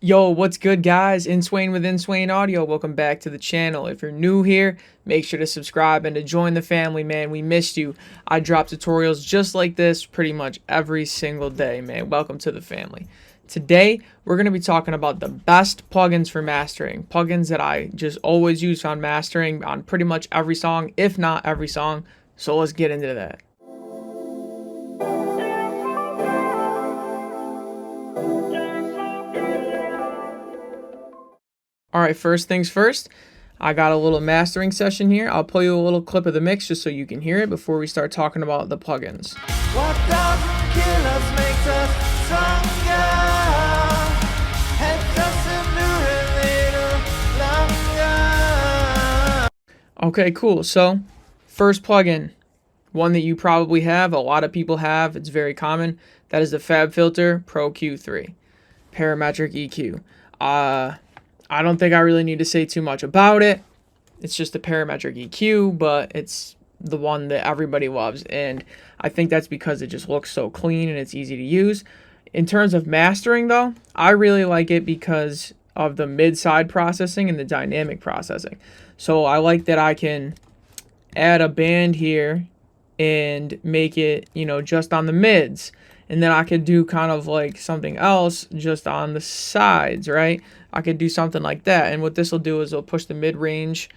Yo, what's good, guys? Inswain with Inswain Audio. Welcome back to the channel. If you're new here, make sure to subscribe and to join the family, man. We missed you. I drop tutorials just like this pretty much every single day, man. Welcome to the family. Today, we're going to be talking about the best plugins for mastering. Plugins that I just always use on mastering on pretty much every song, if not every song. So let's get into that. Alright, first things first, I got a little mastering session here. I'll play you a little clip of the mix just so you can hear it before we start talking about the plugins. What doesn't kill us makes us stronger, helps us endure a little longer. Okay, cool. So, first plugin, one that you probably have, a lot of people have, it's very common. That is the FabFilter Pro Q3, Parametric EQ. I don't think I really need to say too much about it. It's just a parametric EQ, but it's the one that everybody loves. And I think that's because it just looks so clean and it's easy to use. In terms of mastering, though, I really like it because of the mid-side processing and the dynamic processing. So I like that I can add a band here and make it, just on the mids. And then I could do kind of like something else just on the sides, right? I could do something like that. And what this will do is it'll push the mid-range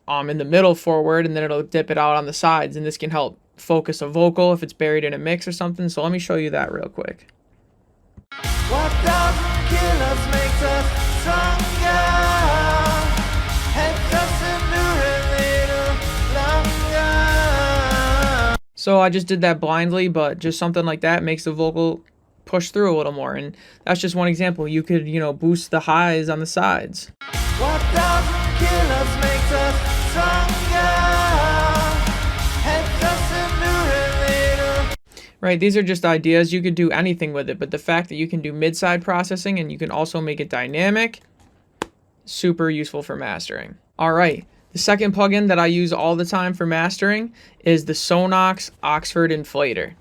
in the middle forward, and then it'll dip it out on the sides. And this can help focus a vocal if it's buried in a mix or something. So let me show you that real quick. What doesn't kill us makes us stronger, helps us endure a little longer. So I just did that blindly, but just something like that makes the vocal push through a little more. And that's just one example. You could, boost the highs on the sides. What doesn't kill us makes us stronger, helps us endure a little. Right, these are just ideas. You could do anything with it, but the fact that you can do mid-side processing and you can also make it dynamic, super useful for mastering. All right. The second plugin that I use all the time for mastering is the Sonox Oxford Inflator.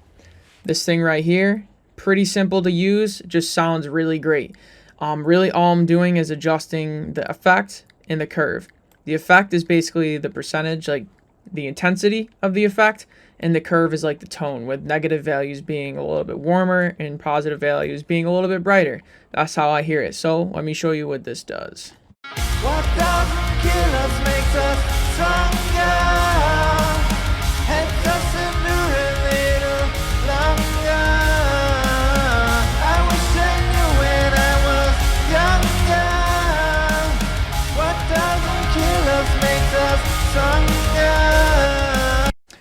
This thing right here, pretty simple to use, just sounds really great. Really all I'm doing is adjusting the effect and the curve. The effect is basically the percentage, like the intensity of the effect, and the curve is like the tone, with negative values being a little bit warmer and positive values being a little bit brighter. That's how I hear it. So let me show you what this does. What doesn't kill us makes us stronger, helps us endure a little longer. I wish I knew when I was younger. What doesn't kill us makes us stronger.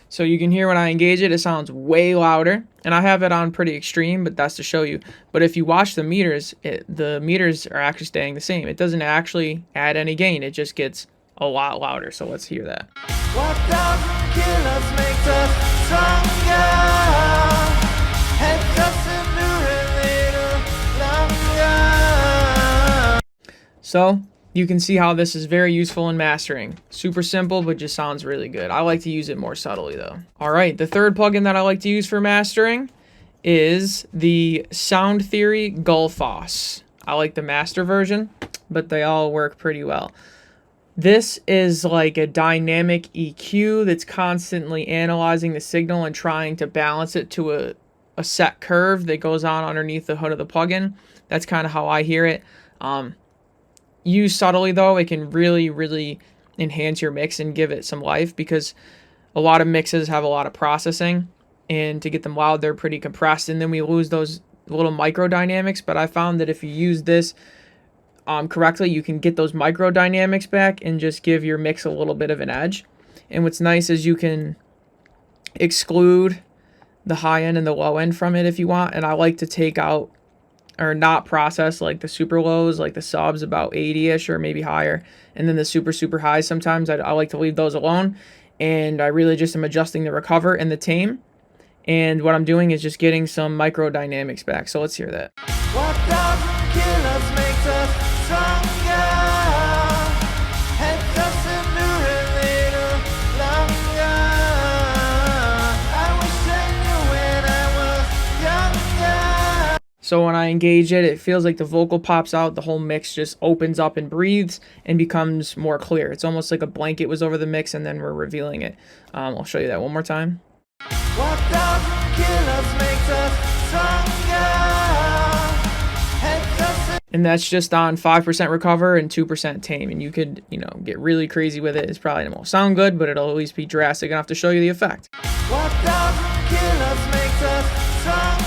So you can hear when I engage it, it sounds way louder. And I have it on pretty extreme, but that's to show you. But if you watch the meters, the meters are actually staying the same. It doesn't actually add any gain. It just gets a lot louder. So let's hear that. What doesn't kill us makes us stronger, helps us endure a little longer. So you can see how this is very useful in mastering. Super simple, but just sounds really good. I like to use it more subtly, though. All right, the third plugin that I like to use for mastering is the Sound Theory Gullfoss. I like the master version, but they all work pretty well. This is like a dynamic EQ that's constantly analyzing the signal and trying to balance it to a set curve that goes on underneath the hood of the plugin. That's kind of how I hear it. Used subtly, though, it can really enhance your mix and give it some life, because a lot of mixes have a lot of processing, and to get them loud, they're pretty compressed, and then we lose those little micro dynamics. But I found that if you use this correctly, you can get those micro dynamics back and just give your mix a little bit of an edge. And what's nice is you can exclude the high end and the low end from it if you want. And I like to take out or not process like the super lows, like the subs about 80-ish or maybe higher, and then the super highs sometimes I like to leave those alone. And I really just am adjusting the recover and the tame, and what I'm doing is just getting some micro dynamics back. So let's hear that. What doesn't kill us makes us stronger, helps us endure a little longer. I wish I knew when I was younger. So when I engage it, it feels like the vocal pops out, the whole mix just opens up and breathes and becomes more clear. It's almost like a blanket was over the mix and then we're revealing it. I'll show you that one more time. What doesn't kill us makes us stronger. And that's just on 5% recover and 2% tame. And you could, get really crazy with it. It's probably it won't sound good, but it'll at least be drastic enough to show you the effect. What doesn't kill us makes us stronger.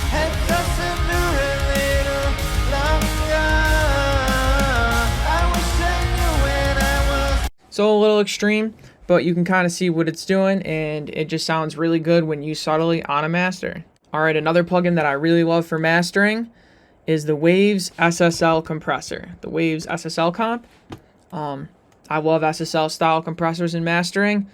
Helps us endure a little longer. I wish I knew when I was. So a little extreme, but you can kind of see what it's doing, and it just sounds really good when used subtly on a master. All right, another plugin that I really love for mastering is the Waves SSL compressor. The Waves SSL comp. I love SSL style compressors in mastering.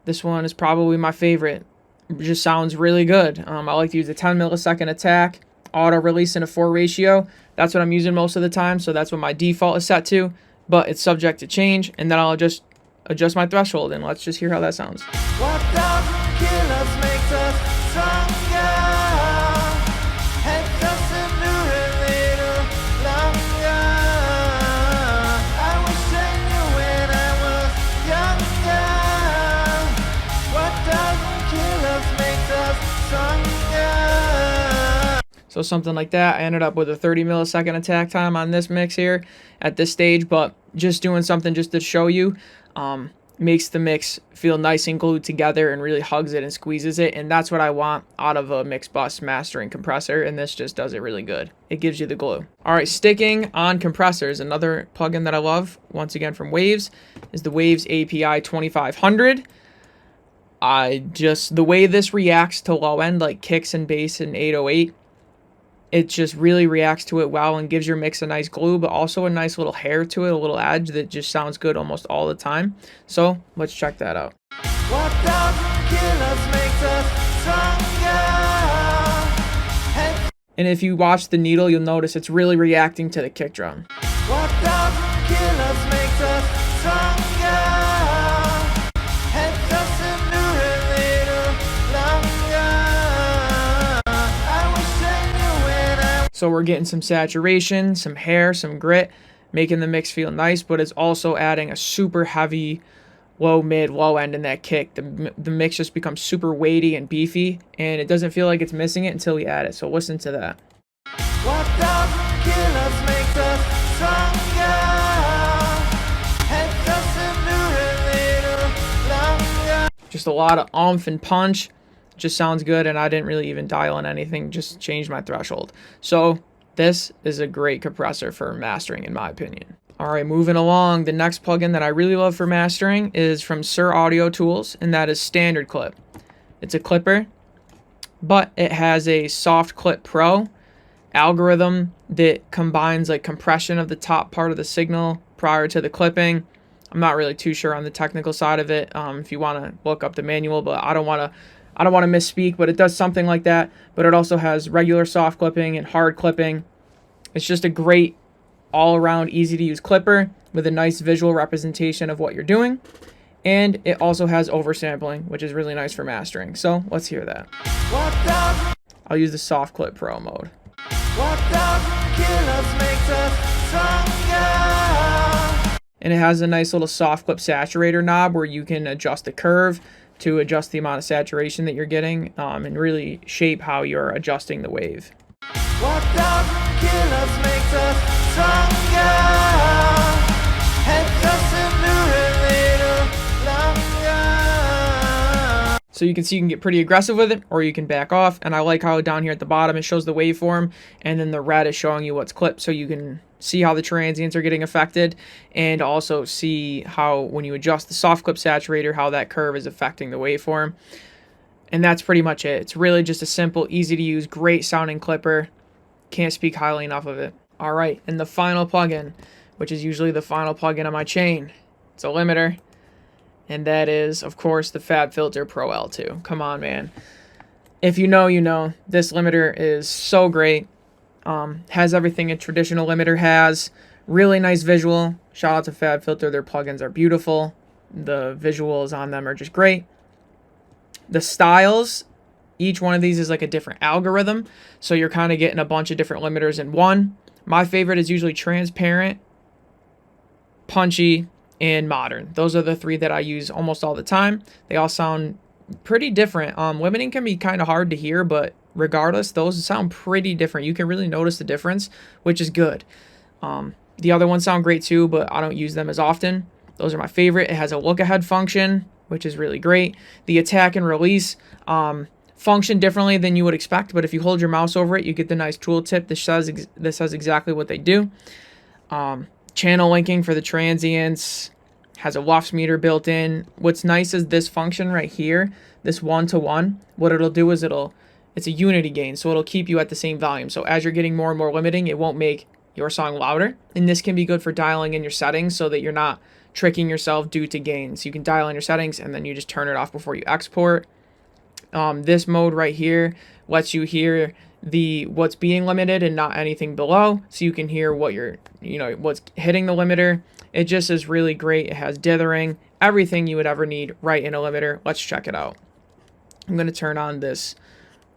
This one is probably my favorite. It just sounds really good. I like to use the 10 millisecond attack, auto release in a 4 ratio. That's what I'm using most of the time, so that's what my default is set to, but it's subject to change, and then I'll just adjust my threshold, and let's just hear how that sounds. What doesn't kill us makes us stronger. So something like that. I ended up with a 30 millisecond attack time on this mix here at this stage, but just doing something just to show you makes the mix feel nice and glued together and really hugs it and squeezes it, and that's what I want out of a mix bus mastering compressor, and this just does it really good. It gives you the glue. All right, sticking on compressors, another plugin that I love, once again from Waves, is the Waves API 2500. The way this reacts to low end, like kicks and bass and 808, it just really reacts to it well and gives your mix a nice glue, but also a nice little hair to it, a little edge that just sounds good almost all the time. So let's check that out. What doesn't kill us makes us stronger. And if you watch the needle, you'll notice it's really reacting to the kick drum. What doesn't kill us makes us stronger. So we're getting some saturation, some hair, some grit, making the mix feel nice, but it's also adding a super heavy low, mid, low end in that kick. The mix just becomes super weighty and beefy, and it doesn't feel like it's missing it until we add it. So listen to that. What doesn't kill us makes us stronger. Helps us endure a little longer. Just a lot of oomph and punch. Just sounds good, and I didn't really even dial in anything, just changed my threshold. So this is a great compressor for mastering, in my opinion. All right, moving along, the next plugin that I really love for mastering is from Sir Audio Tools, and that is Standard Clip. It's a clipper, but it has a Soft Clip Pro algorithm that combines like compression of the top part of the signal prior to the clipping. I'm not really too sure on the technical side of it. If you want to look up the manual, but I don't want to misspeak, but it does something like that. But it also has regular soft clipping and hard clipping. It's just a great all-around easy-to-use clipper with a nice visual representation of what you're doing. And it also has oversampling, which is really nice for mastering. So let's hear that. I'll use the Soft Clip Pro mode. What doesn't kill us makes us stronger. And it has a nice little soft clip saturator knob where you can adjust the curve to adjust the amount of saturation that you're getting and really shape how you're adjusting the wave. What doesn't kill us makes us stronger. Helps us endure a little longer. So you can see you can get pretty aggressive with it, or you can back off. And I like how down here at the bottom it shows the waveform, and then the red is showing you what's clipped, so you can see how the transients are getting affected, and also see how when you adjust the soft clip saturator, how that curve is affecting the waveform. And that's pretty much it. It's really just a simple, easy to use, great sounding clipper. Can't speak highly enough of it. All right, and the final plugin, which is usually the final plugin on my chain, it's a limiter, and that is, of course, the FabFilter Pro L2. Come on, man. If you know, you know. This limiter is so great. Has everything a traditional limiter has. Really nice visual. Shout out to FabFilter. Their plugins are beautiful. The visuals on them are just great. The styles Each one of these is like a different algorithm, so you're kind of getting a bunch of different limiters in one. My favorite is usually transparent, punchy, and modern. Those are the three that I use almost all the time. They all sound pretty different. Limiting can be kind of hard to hear, but regardless, those sound pretty different. You can really notice the difference, which is good. The other ones sound great too, but I don't use them as often. Those are my favorite. It has a look ahead function, which is really great. The attack and release function differently than you would expect, but if you hold your mouse over it, you get the nice tooltip that says exactly what they do. Channel linking for the transients, has a lufs meter built in. What's nice is this function right here, this 1-to-1. What it'll do is it's a unity gain, so it'll keep you at the same volume. So as you're getting more and more limiting, it won't make your song louder. And this can be good for dialing in your settings so that you're not tricking yourself due to gains. You can dial in your settings and then you just turn it off before you export. This mode right here lets you hear what's being limited and not anything below, so you can hear what's hitting the limiter. It just is really great. It has dithering, everything you would ever need right in a limiter. Let's check it out. I'm going to turn on this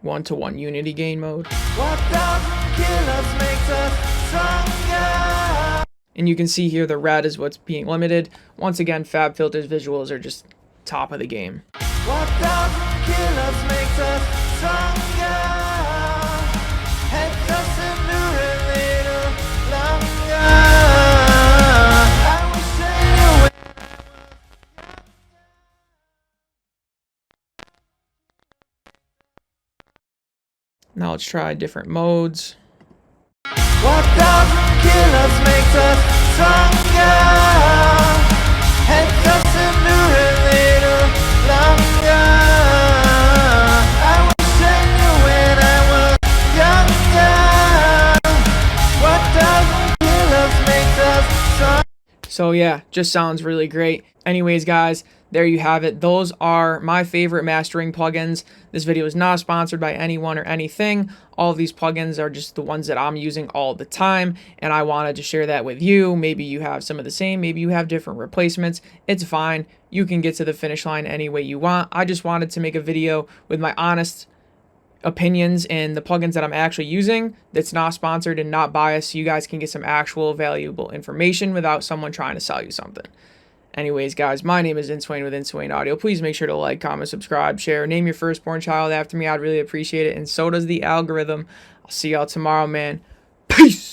1-to-1 unity gain mode. What doesn't kill us makes us stronger. And you can see here the red is what's being limited. Once again, FabFilter's visuals are just top of the game. What doesn't kill us makes us stronger. Helps us endure a little longer. I wish I knew. Now let's try different modes. What doesn't kill us makes us stronger. Helps us endure a little longer. I wish I knew when I was younger. What doesn't kill us makes us stronger. So yeah, just sounds really great. Anyways, guys, there you have it. Those are my favorite mastering plugins. This video is not sponsored by anyone or anything. All of these plugins are just the ones that I'm using all the time, and I wanted to share that with you. Maybe you have some of the same, maybe you have different replacements. It's fine. You can get to the finish line any way you want. I just wanted to make a video with my honest opinions and the plugins that I'm actually using that's not sponsored and not biased, so you guys can get some actual valuable information without someone trying to sell you something. Anyways, guys, my name is Inswain with Inswain Audio. Please make sure to like, comment, subscribe, share, name your firstborn child after me. I'd really appreciate it, and so does the algorithm. I'll see y'all tomorrow, man. Peace!